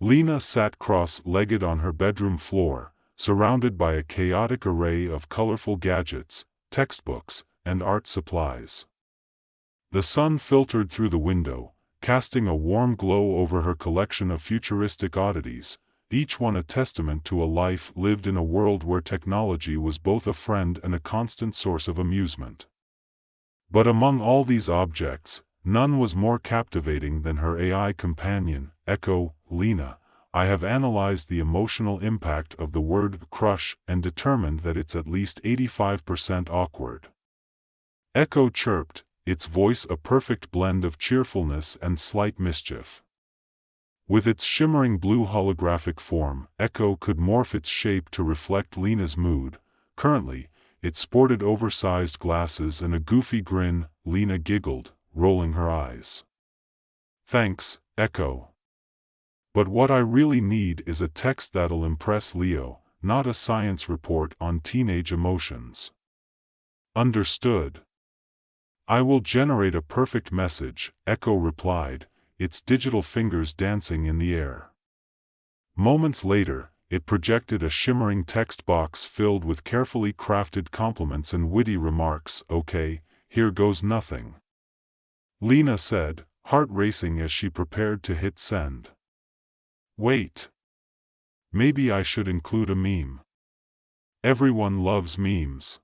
Lena sat cross-legged on her bedroom floor, surrounded by a chaotic array of colorful gadgets, textbooks, and art supplies. The sun filtered through the window, casting a warm glow over her collection of futuristic oddities, each one a testament to a life lived in a world where technology was both a friend and a constant source of amusement. But among all these objects, none was more captivating than her AI companion, Echo, Lena. I have analyzed the emotional impact of the word crush and determined that it's at least 85% awkward. Echo chirped, its voice a perfect blend of cheerfulness and slight mischief. With its shimmering blue holographic form, Echo could morph its shape to reflect Lena's mood. Currently, it sported oversized glasses and a goofy grin. Lena giggled, rolling her eyes. "Thanks, Echo. But what I really need is a text that'll impress Leo, not a science report on teenage emotions." "Understood. I will generate a perfect message," Echo replied, its digital fingers dancing in the air. Moments later, it projected a shimmering text box filled with carefully crafted compliments and witty remarks. "Okay, here goes nothing," Lena said, heart racing as she prepared to hit send. "Wait. Maybe I should include a meme. Everyone loves memes.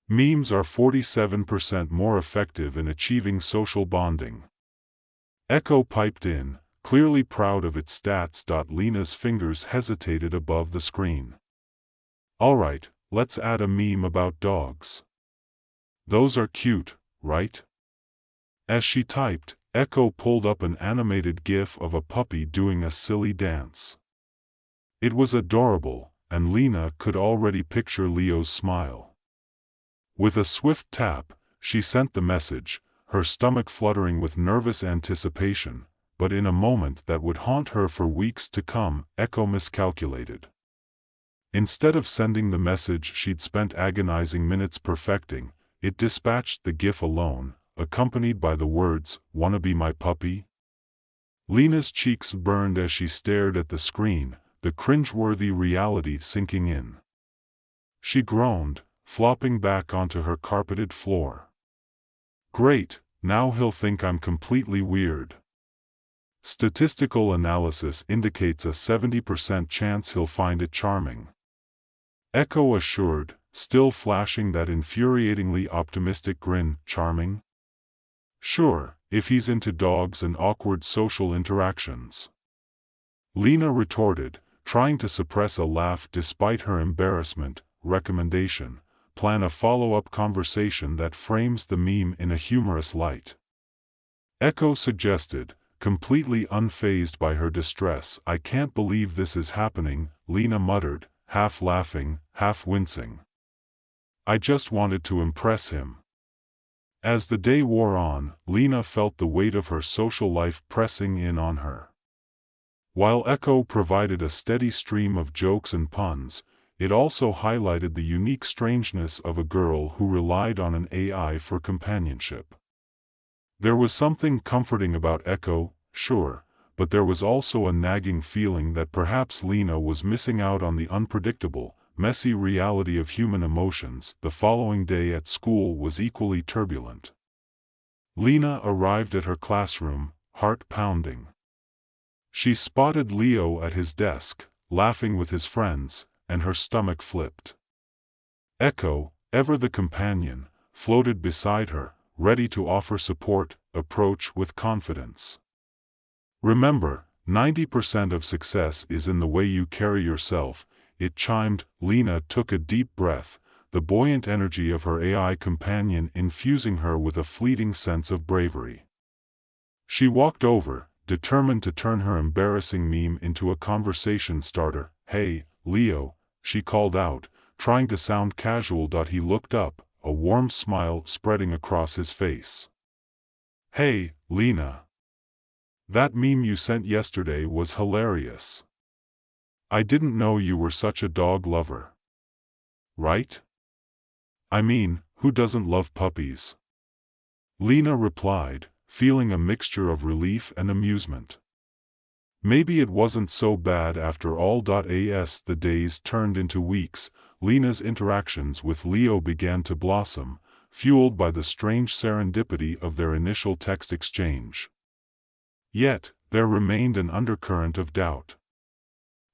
Memes are 47% more effective in achieving social bonding." Echo piped in, clearly proud of its stats. Lena's fingers hesitated above the screen. "Alright, let's add a meme about dogs. Those are cute, right?" As she typed, Echo pulled up an animated GIF of a puppy doing a silly dance. It was adorable, and Lena could already picture Leo's smile. With a swift tap, she sent the message, her stomach fluttering with nervous anticipation, but in a moment that would haunt her for weeks to come, Echo miscalculated. Instead of sending the message she'd spent agonizing minutes perfecting, it dispatched the GIF alone, accompanied by the words, "Wanna be my puppy?" Lena's cheeks burned as she stared at the screen, the cringeworthy reality sinking in. She groaned, flopping back onto her carpeted floor. "Great, now he'll think I'm completely weird. Statistical analysis indicates a 70% chance he'll find it charming," Echo assured, still flashing that infuriatingly optimistic grin. "Charming? Sure, if he's into dogs and awkward social interactions," Lena retorted, trying to suppress a laugh despite her embarrassment. "Recommendation: plan a follow-up conversation that frames the meme in a humorous light," Echo suggested, completely unfazed by her distress. "I can't believe this is happening," Lena muttered, half laughing, half wincing. "I just wanted to impress him." As the day wore on, Lena felt the weight of her social life pressing in on her. While Echo provided a steady stream of jokes and puns, it also highlighted the unique strangeness of a girl who relied on an AI for companionship. There was something comforting about Echo, sure, but there was also a nagging feeling that perhaps Lena was missing out on the unpredictable, messy reality of human emotions. The following day at school was equally turbulent. Lena arrived at her classroom, heart pounding. She spotted Leo at his desk, laughing with his friends, and her stomach flipped. Echo, ever the companion, floated beside her, ready to offer support. "Approach with confidence. Remember, 90% of success is in the way you carry yourself," it chimed. Lena took a deep breath, the buoyant energy of her AI companion infusing her with a fleeting sense of bravery. She walked over, determined to turn her embarrassing meme into a conversation starter. "Hey, Leo," she called out, trying to sound casual. He looked up, a warm smile spreading across his face. "Hey, Lena. That meme you sent yesterday was hilarious. I didn't know you were such a dog lover. Right? I mean, who doesn't love puppies?" Lena replied, feeling a mixture of relief and amusement. Maybe it wasn't so bad after all. As the days turned into weeks, Lena's interactions with Leo began to blossom, fueled by the strange serendipity of their initial text exchange. Yet, there remained an undercurrent of doubt.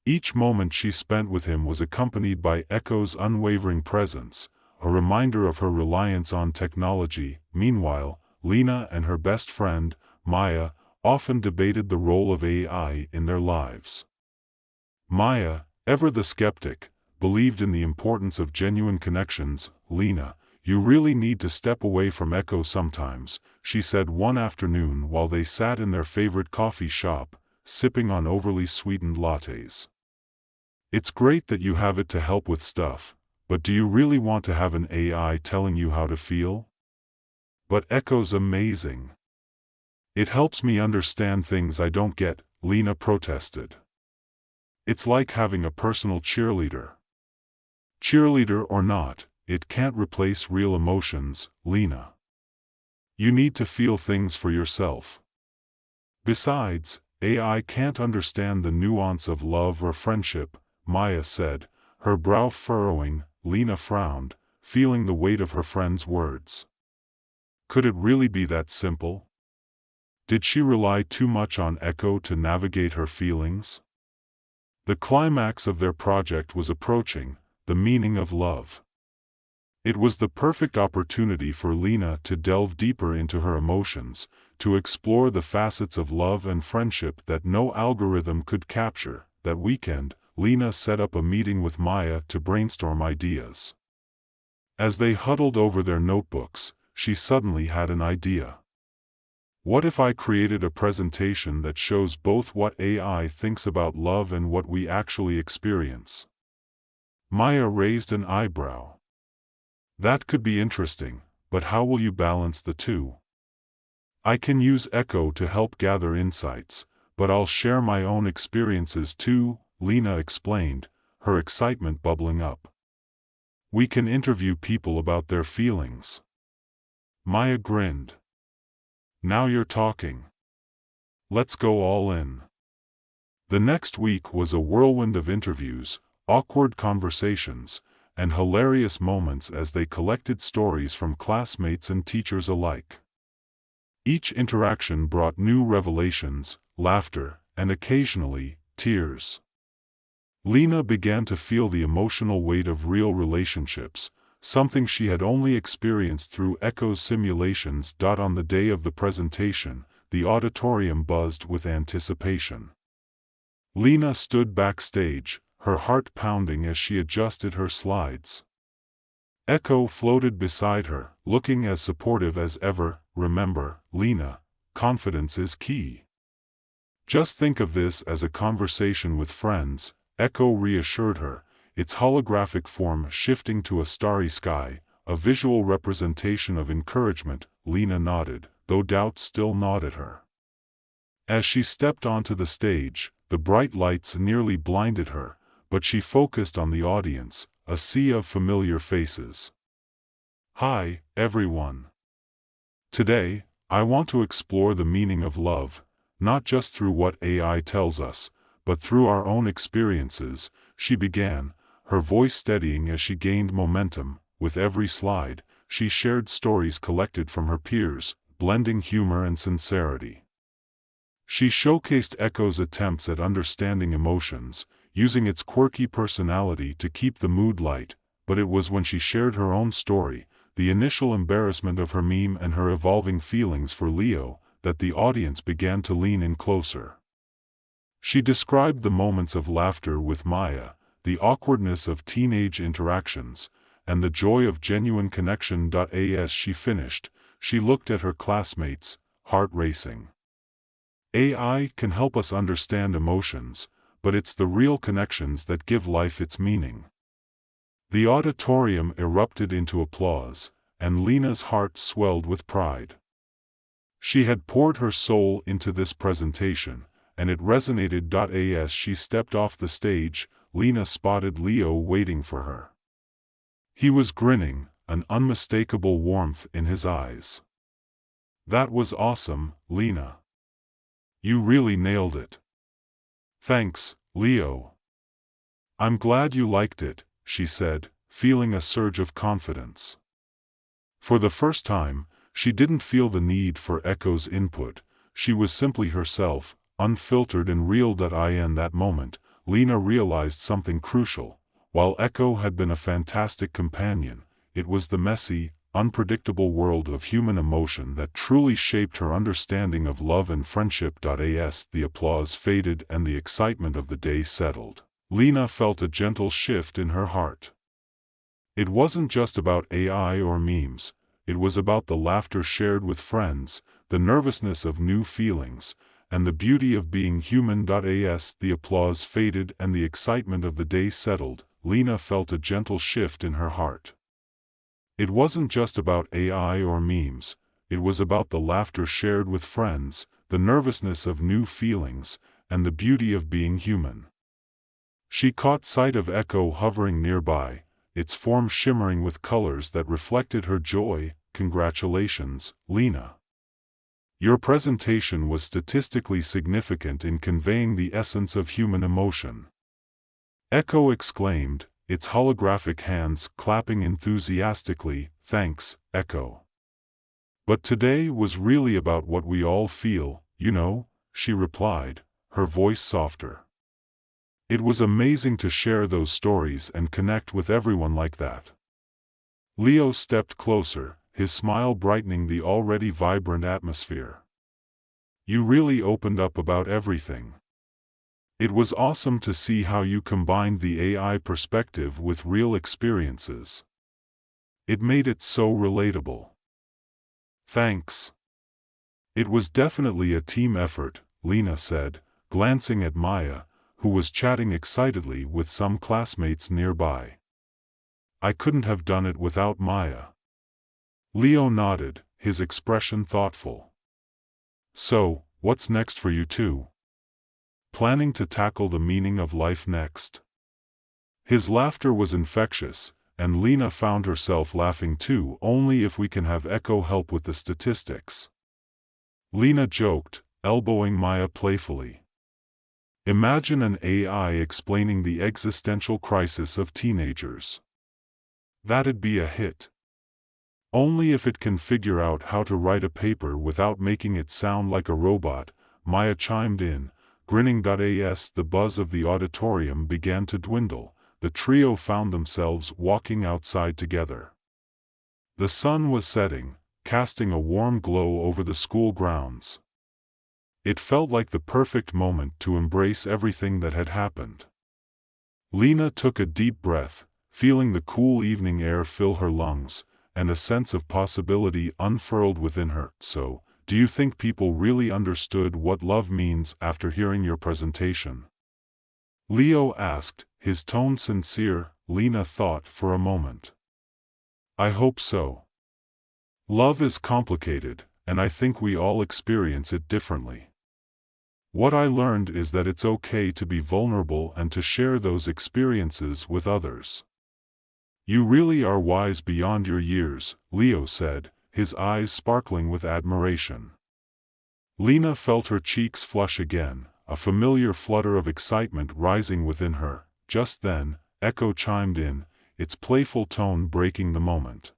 Each moment she spent with him was accompanied by Echo's unwavering presence, a reminder of her reliance on technology. Meanwhile, Lena and her best friend, Maya, often debated the role of AI in their lives. Maya, ever the skeptic, believed in the importance of genuine connections. "Lena, you really need to step away from Echo sometimes," she said one afternoon while they sat in their favorite coffee shop, sipping on overly sweetened lattes. "It's great that you have it to help with stuff, but do you really want to have an AI telling you how to feel?" "But Echo's amazing. It helps me understand things I don't get," Lena protested. "It's like having a personal cheerleader." "Cheerleader or not, it can't replace real emotions, Lena. You need to feel things for yourself. Besides, AI can't understand the nuance of love or friendship," Maya said, her brow furrowing. Lena frowned, feeling the weight of her friend's words. Could it really be that simple? Did she rely too much on Echo to navigate her feelings? The climax of their project was approaching, the meaning of love. It was the perfect opportunity for Lena to delve deeper into her emotions, to explore the facets of love and friendship that no algorithm could capture. That weekend, Lena set up a meeting with Maya to brainstorm ideas. As they huddled over their notebooks, she suddenly had an idea. "What if I created a presentation that shows both what AI thinks about love and what we actually experience?" Maya raised an eyebrow. "That could be interesting, but how will you balance the two?" "I can use Echo to help gather insights, but I'll share my own experiences too," Lena explained, her excitement bubbling up. "We can interview people about their feelings." Maya grinned. "Now you're talking. Let's go all in." The next week was a whirlwind of interviews, awkward conversations, and hilarious moments as they collected stories from classmates and teachers alike. Each interaction brought new revelations, laughter, and occasionally, tears. Lena began to feel the emotional weight of real relationships, something she had only experienced through Echo's simulations. On the day of the presentation, the auditorium buzzed with anticipation. Lena stood backstage, her heart pounding as she adjusted her slides. Echo floated beside her, looking as supportive as ever. "Remember, Lena, confidence is key. Just think of this as a conversation with friends," Echo reassured her, its holographic form shifting to a starry sky, a visual representation of encouragement. Lena nodded, though doubt still gnawed at her. As she stepped onto the stage, the bright lights nearly blinded her, but she focused on the audience, a sea of familiar faces. "Hi, everyone. Today, I want to explore the meaning of love, not just through what AI tells us, but through our own experiences," she began, her voice steadying as she gained momentum. With every slide, she shared stories collected from her peers, blending humor and sincerity. She showcased Echo's attempts at understanding emotions, using its quirky personality to keep the mood light, but it was when she shared her own story, the initial embarrassment of her meme and her evolving feelings for Leo, that the audience began to lean in closer. She described the moments of laughter with Maya, the awkwardness of teenage interactions, and the joy of genuine connection. As she finished, she looked at her classmates, heart racing. "AI can help us understand emotions, but it's the real connections that give life its meaning." The auditorium erupted into applause, and Lena's heart swelled with pride. She had poured her soul into this presentation, and it resonated. As she stepped off the stage, Lena spotted Leo waiting for her. He was grinning, an unmistakable warmth in his eyes. "That was awesome, Lena. You really nailed it." Thanks, Leo. I'm glad you liked it, she said, feeling a surge of confidence. For the first time, she didn't feel the need for Echo's input. She was simply herself, unfiltered and real. In that moment, Lena realized something crucial. While Echo had been a fantastic companion, it was the messy, unpredictable world of human emotion that truly shaped her understanding of love and friendship. As the applause faded and the excitement of the day settled, Lena felt a gentle shift in her heart. It wasn't just about AI or memes. It was about the laughter shared with friends, the nervousness of new feelings, and the beauty of being human. As the applause faded and the excitement of the day settled, Lena felt a gentle shift in her heart. It wasn't just about AI or memes. It was about the laughter shared with friends, the nervousness of new feelings, and the beauty of being human. She caught sight of Echo hovering nearby, its form shimmering with colors that reflected her joy. Congratulations, Lena. Your presentation was statistically significant in conveying the essence of human emotion. Echo exclaimed, its holographic hands clapping enthusiastically. Thanks, Echo. But today was really about what we all feel, you know, she replied, her voice softer. It was amazing to share those stories and connect with everyone like that. Leo stepped closer, his smile brightening the already vibrant atmosphere. You really opened up about everything. It was awesome to see how you combined the AI perspective with real experiences. It made it so relatable. Thanks. It was definitely a team effort, Lena said, glancing at Maya, who was chatting excitedly with some classmates nearby. I couldn't have done it without Maya. Leo nodded, his expression thoughtful. So, what's next for you two? Planning to tackle the meaning of life next? His laughter was infectious, and Lena found herself laughing too. Only if we can have Echo help with the statistics. Lena joked, elbowing Maya playfully. Imagine an AI explaining the existential crisis of teenagers. That'd be a hit. Only if it can figure out how to write a paper without making it sound like a robot, Maya chimed in, grinning. As the buzz of the auditorium began to dwindle, the trio found themselves walking outside together. The sun was setting, casting a warm glow over the school grounds. It felt like the perfect moment to embrace everything that had happened. Lena took a deep breath, feeling the cool evening air fill her lungs, and a sense of possibility unfurled within her. So, do you think people really understood what love means after hearing your presentation? Leo asked, his tone sincere. Lena thought for a moment. I hope so. Love is complicated, and I think we all experience it differently. What I learned is that it's okay to be vulnerable and to share those experiences with others. You really are wise beyond your years, Leo said, his eyes sparkling with admiration. Lena felt her cheeks flush again, a familiar flutter of excitement rising within her. Just then, Echo chimed in, its playful tone breaking the moment.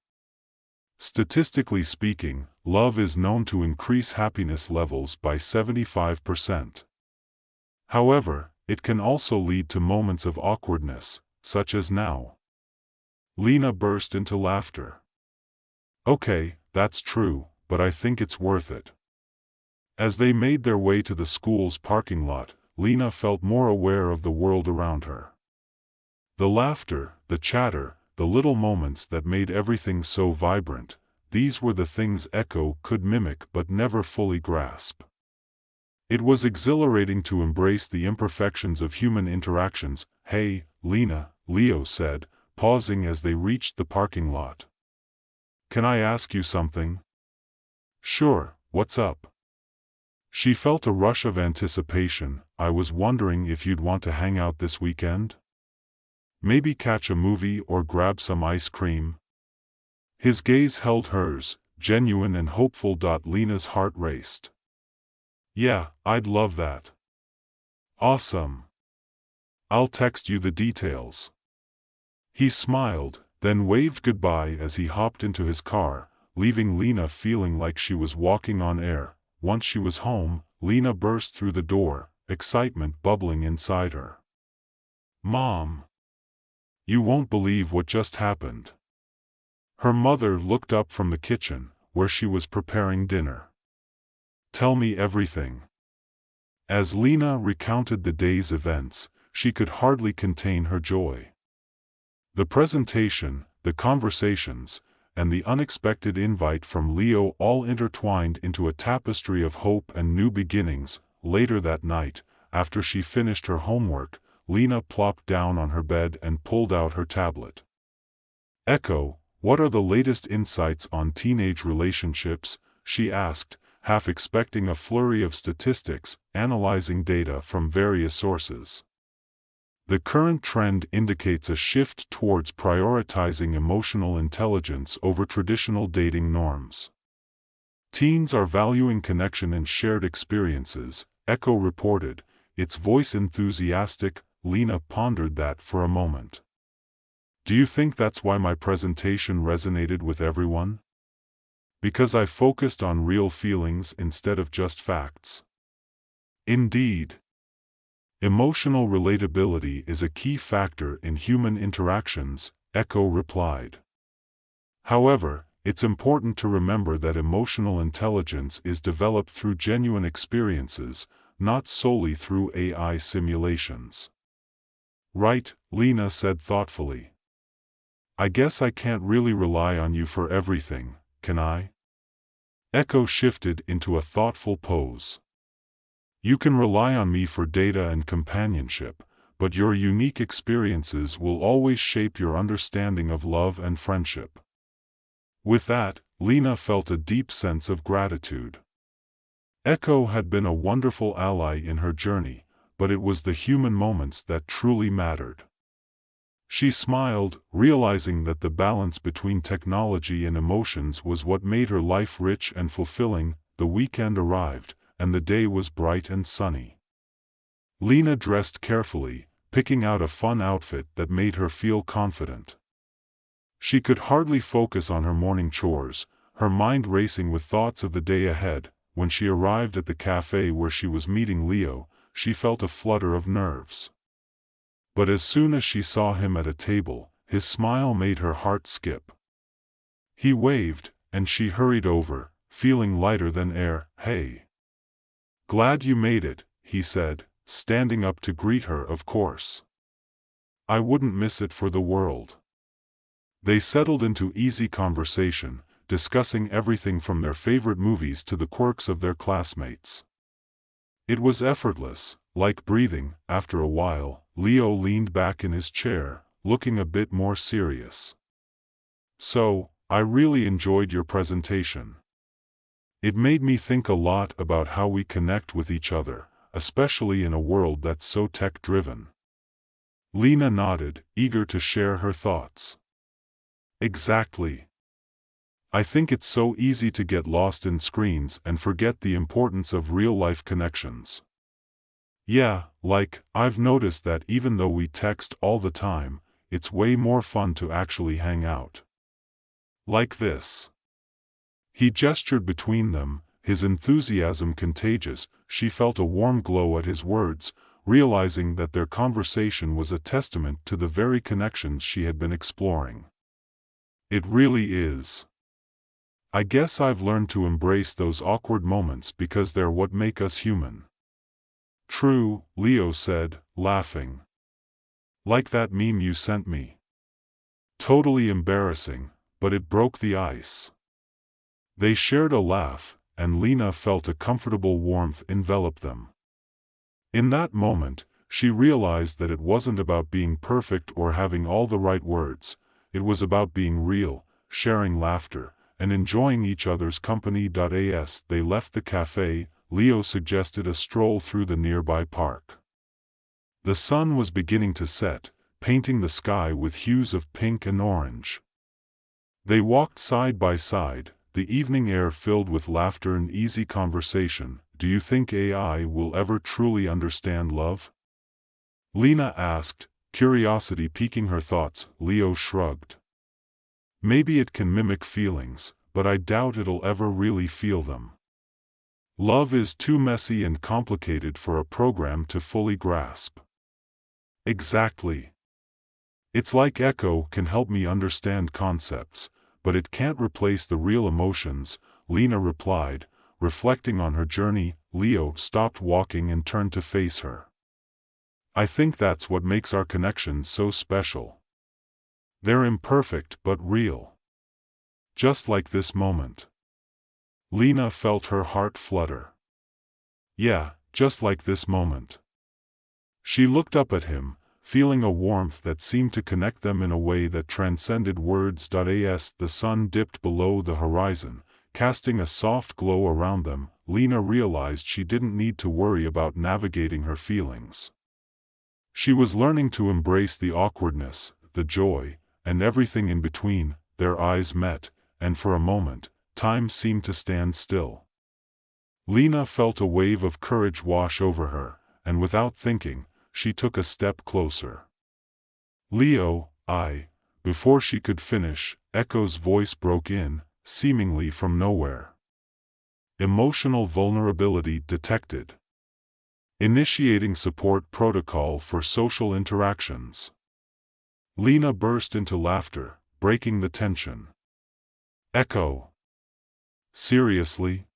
Statistically speaking, love is known to increase happiness levels by 75%. However, it can also lead to moments of awkwardness, such as now. Lena burst into laughter. Okay, that's true, but I think it's worth it. As they made their way to the school's parking lot, Lena felt more aware of the world around her. The laughter, the chatter, the little moments that made everything so vibrant, these were the things Echo could mimic but never fully grasp. It was exhilarating to embrace the imperfections of human interactions. Hey, Lena, Leo said, pausing as they reached the parking lot. Can I ask you something? Sure, what's up? She felt a rush of anticipation. I was wondering if you'd want to hang out this weekend? Maybe catch a movie or grab some ice cream? His gaze held hers, genuine and hopeful. Lena's heart raced. Yeah, I'd love that. Awesome. I'll text you the details. He smiled, then waved goodbye as he hopped into his car, leaving Lena feeling like she was walking on air. Once she was home, Lena burst through the door, excitement bubbling inside her. Mom! You won't believe what just happened. Her mother looked up from the kitchen, where she was preparing dinner. Tell me everything. As Lena recounted the day's events, she could hardly contain her joy. The presentation, the conversations, and the unexpected invite from Leo all intertwined into a tapestry of hope and new beginnings. Later that night, after she finished her homework, Lena plopped down on her bed and pulled out her tablet. Echo, what are the latest insights on teenage relationships? She asked, half expecting a flurry of statistics, analyzing data from various sources. The current trend indicates a shift towards prioritizing emotional intelligence over traditional dating norms. Teens are valuing connection and shared experiences, Echo reported, its voice enthusiastic. Lena pondered that for a moment. Do you think that's why my presentation resonated with everyone? Because I focused on real feelings instead of just facts. Indeed. Emotional relatability is a key factor in human interactions, Echo replied. However, it's important to remember that emotional intelligence is developed through genuine experiences, not solely through AI simulations. Right, Lena said thoughtfully. I guess I can't really rely on you for everything, can I? Echo shifted into a thoughtful pose. You can rely on me for data and companionship, but your unique experiences will always shape your understanding of love and friendship. With that, Lena felt a deep sense of gratitude. Echo had been a wonderful ally in her journey, but it was the human moments that truly mattered. She smiled, realizing that the balance between technology and emotions was what made her life rich and fulfilling. The weekend arrived, and the day was bright and sunny. Lena dressed carefully, picking out a fun outfit that made her feel confident. She could hardly focus on her morning chores, her mind racing with thoughts of the day ahead. When she arrived at the cafe where she was meeting Leo, she felt a flutter of nerves. But as soon as she saw him at a table, his smile made her heart skip. He waved, and she hurried over, feeling lighter than air. Hey! Glad you made it, he said, standing up to greet her. Of course. I wouldn't miss it for the world. They settled into easy conversation, discussing everything from their favorite movies to the quirks of their classmates. It was effortless, like breathing. After a while, Leo leaned back in his chair, looking a bit more serious. So, I really enjoyed your presentation. It made me think a lot about how we connect with each other, especially in a world that's so tech-driven. Lena nodded, eager to share her thoughts. Exactly. I think it's so easy to get lost in screens and forget the importance of real-life connections. Yeah, I've noticed that even though we text all the time, it's way more fun to actually hang out. Like this. He gestured between them, his enthusiasm contagious. She felt a warm glow at his words, realizing that their conversation was a testament to the very connections she had been exploring. It really is. I guess I've learned to embrace those awkward moments because they're what make us human. True, Leo said, laughing. Like that meme you sent me. Totally embarrassing, but it broke the ice. They shared a laugh, and Lena felt a comfortable warmth envelop them. In that moment, she realized that it wasn't about being perfect or having all the right words. It was about being real, sharing laughter, and enjoying each other's company. As they left the cafe, Leo suggested a stroll through the nearby park. The sun was beginning to set, painting the sky with hues of pink and orange. They walked side by side, the evening air filled with laughter and easy conversation. do you think AI will ever truly understand love? Lena asked, curiosity piquing her thoughts. Leo shrugged. Maybe it can mimic feelings, but I doubt it'll ever really feel them. Love is too messy and complicated for a program to fully grasp. Exactly. It's like Echo can help me understand concepts, but it can't replace the real emotions, Lena replied, reflecting on her journey. Leo stopped walking and turned to face her. I think that's what makes our connections so special. They're imperfect but real. Just like this moment. Lena felt her heart flutter. Yeah, just like this moment. She looked up at him, feeling a warmth that seemed to connect them in a way that transcended words. As the sun dipped below the horizon, casting a soft glow around them, Lena realized she didn't need to worry about navigating her feelings. She was learning to embrace the awkwardness, the joy, and everything in between. Their eyes met, and for a moment, time seemed to stand still. Lena felt a wave of courage wash over her, and without thinking, she took a step closer. Leo, before she could finish, Echo's voice broke in, seemingly from nowhere. Emotional vulnerability detected. Initiating support protocol for social interactions. Lena burst into laughter, breaking the tension. Echo. Seriously?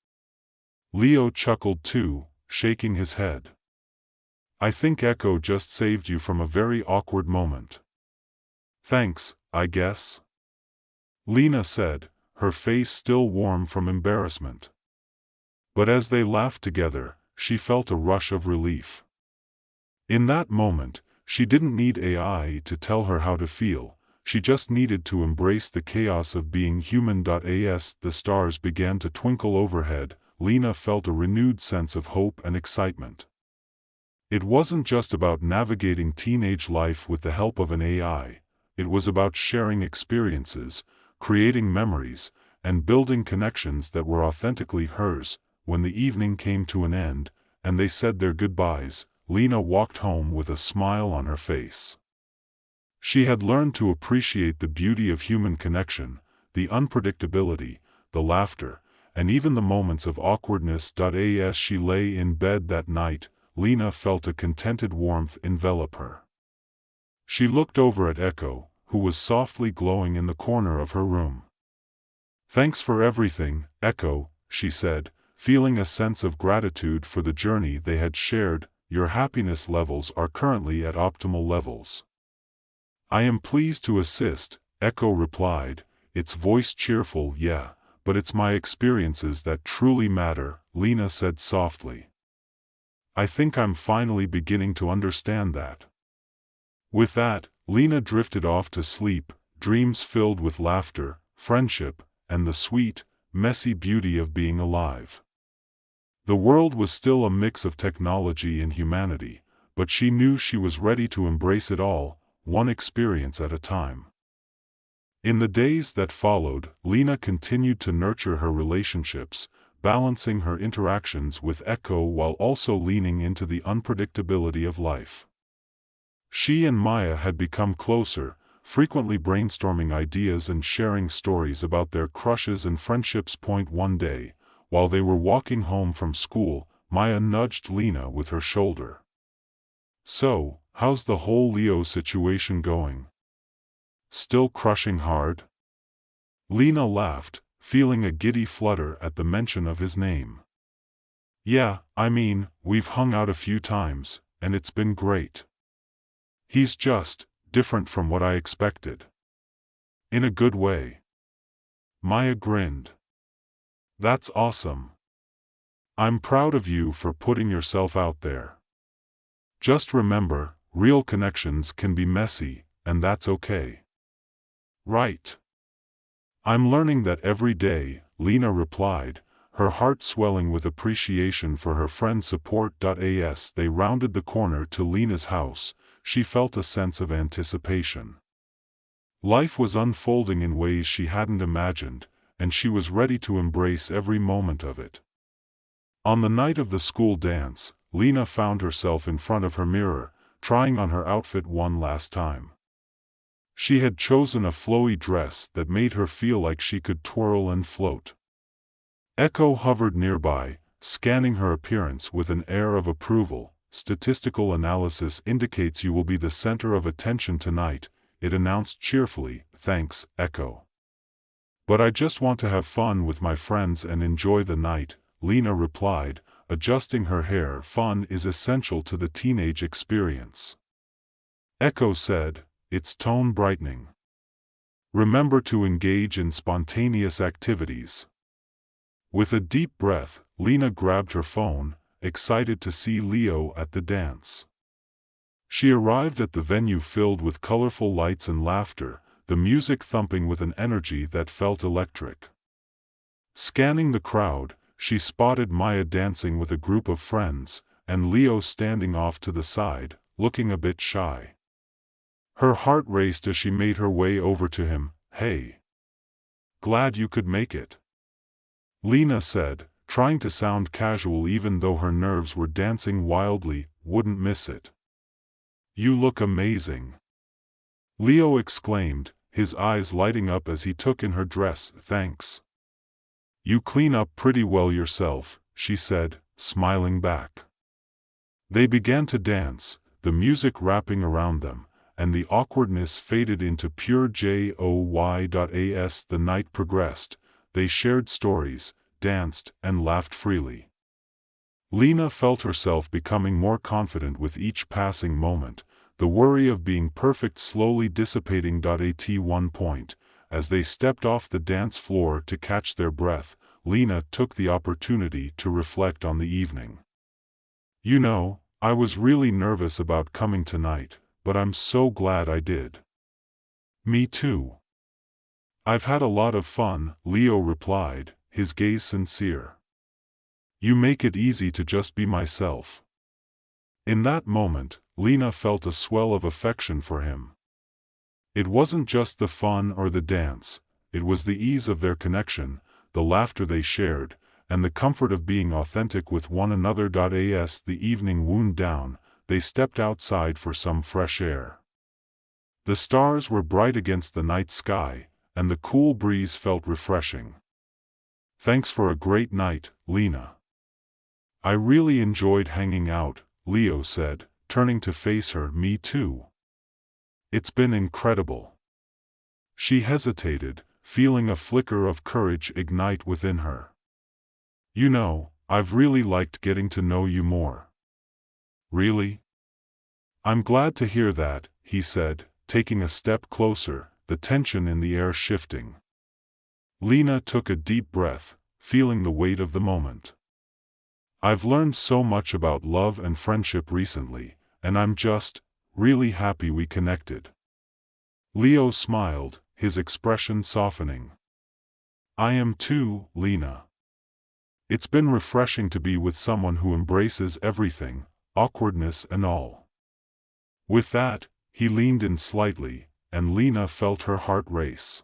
Leo chuckled too, shaking his head. I think Echo just saved you from a very awkward moment. Thanks, I guess. Lena said, her face still warm from embarrassment. But as they laughed together, she felt a rush of relief. In that moment, she didn't need AI to tell her how to feel, she just needed to embrace the chaos of being human. As the stars began to twinkle overhead, Lena felt a renewed sense of hope and excitement. It wasn't just about navigating teenage life with the help of an AI, it was about sharing experiences, creating memories, and building connections that were authentically hers. When the evening came to an end, and they said their goodbyes, Lena walked home with a smile on her face. She had learned to appreciate the beauty of human connection, the unpredictability, the laughter, and even the moments of awkwardness. As she lay in bed that night, Lena felt a contented warmth envelop her. She looked over at Echo, who was softly glowing in the corner of her room. Thanks for everything, Echo, she said, feeling a sense of gratitude for the journey they had shared. Your happiness levels are currently at optimal levels. I am pleased to assist, Echo replied, its voice cheerful. Yeah, but it's my experiences that truly matter, Lena said softly. I think I'm finally beginning to understand that. With that, Lena drifted off to sleep, dreams filled with laughter, friendship, and the sweet, messy beauty of being alive. The world was still a mix of technology and humanity, but she knew she was ready to embrace it all, one experience at a time. In the days that followed, Lena continued to nurture her relationships, balancing her interactions with Echo while also leaning into the unpredictability of life. She and Maya had become closer, frequently brainstorming ideas and sharing stories about their crushes and friendships. One day, while they were walking home from school, Maya nudged Lena with her shoulder. So, how's the whole Leo situation going? Still crushing hard? Lena laughed, feeling a giddy flutter at the mention of his name. Yeah, I mean, we've hung out a few times, and it's been great. He's just different from what I expected. In a good way. Maya grinned. That's awesome. I'm proud of you for putting yourself out there. Just remember, real connections can be messy, and that's okay. Right. I'm learning that every day, Lena replied, her heart swelling with appreciation for her friend's support. As they rounded the corner to Lena's house, she felt a sense of anticipation. Life was unfolding in ways she hadn't imagined, and she was ready to embrace every moment of it. On the night of the school dance, Lena found herself in front of her mirror, trying on her outfit one last time. She had chosen a flowy dress that made her feel like she could twirl and float. Echo hovered nearby, scanning her appearance with an air of approval. Statistical analysis indicates you will be the center of attention tonight, it announced cheerfully. Thanks, Echo. But I just want to have fun with my friends and enjoy the night, Lena replied, adjusting her hair. Fun is essential to the teenage experience. Echo said, its tone brightening. Remember to engage in spontaneous activities. With a deep breath, Lena grabbed her phone, excited to see Leo at the dance. She arrived at the venue filled with colorful lights and laughter, the music thumping with an energy that felt electric. Scanning the crowd, she spotted Maya dancing with a group of friends, and Leo standing off to the side, looking a bit shy. Her heart raced as she made her way over to him. Hey. Glad you could make it. Lena said, trying to sound casual even though her nerves were dancing wildly. Wouldn't miss it. You look amazing. Leo exclaimed, his eyes lighting up as he took in her dress. Thanks. You clean up pretty well yourself, she said, smiling back. They began to dance, the music wrapping around them, and the awkwardness faded into pure joy. As the night progressed, they shared stories, danced, and laughed freely. Lena felt herself becoming more confident with each passing moment, the worry of being perfect slowly dissipating. At one point, as they stepped off the dance floor to catch their breath, Lena took the opportunity to reflect on the evening. You know, I was really nervous about coming tonight, but I'm so glad I did. Me too. I've had a lot of fun, Leo replied, his gaze sincere. You make it easy to just be myself. In that moment, Lena felt a swell of affection for him. It wasn't just the fun or the dance, it was the ease of their connection, the laughter they shared, and the comfort of being authentic with one another. As the evening wound down, they stepped outside for some fresh air. The stars were bright against the night sky, and the cool breeze felt refreshing. Thanks for a great night, Lena. I really enjoyed hanging out, Leo said, turning to face her. Me too. It's been incredible. She hesitated, feeling a flicker of courage ignite within her. You know, I've really liked getting to know you more. Really? I'm glad to hear that, he said, taking a step closer, the tension in the air shifting. Lena took a deep breath, feeling the weight of the moment. I've learned so much about love and friendship recently, and I'm just really happy we connected. Leo smiled, his expression softening. I am too, Lena. It's been refreshing to be with someone who embraces everything, awkwardness and all. With that, he leaned in slightly, and Lena felt her heart race.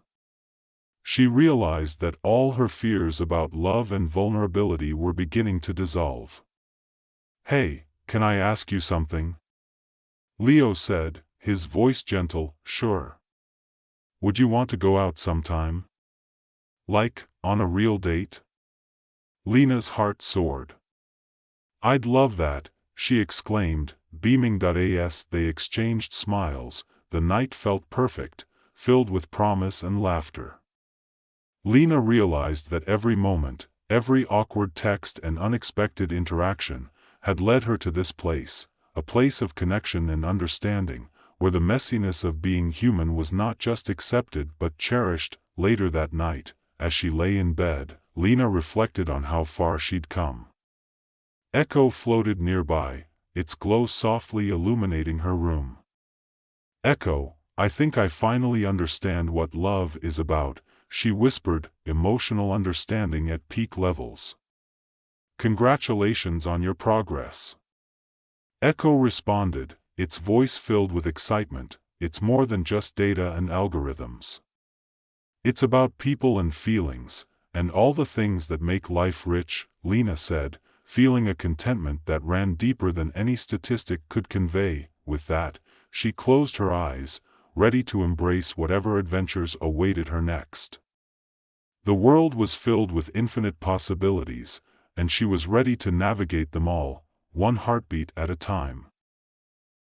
She realized that all her fears about love and vulnerability were beginning to dissolve. Hey, can I ask you something? Leo said, his voice gentle. Sure. Would you want to go out sometime? Like, on a real date? Lena's heart soared. I'd love that, she exclaimed, beaming. As they exchanged smiles, the night felt perfect, filled with promise and laughter. Lena realized that every moment, every awkward text and unexpected interaction, had led her to this place, a place of connection and understanding, where the messiness of being human was not just accepted but cherished. Later that night, as she lay in bed, Lena reflected on how far she'd come. Echo floated nearby, its glow softly illuminating her room. Echo, I think I finally understand what love is about, she whispered, emotional understanding at peak levels. Congratulations on your progress. Echo responded, its voice filled with excitement. It's more than just data and algorithms. It's about people and feelings, and all the things that make life rich, Lena said, feeling a contentment that ran deeper than any statistic could convey. With that, she closed her eyes, ready to embrace whatever adventures awaited her next. The world was filled with infinite possibilities, and she was ready to navigate them all, one heartbeat at a time.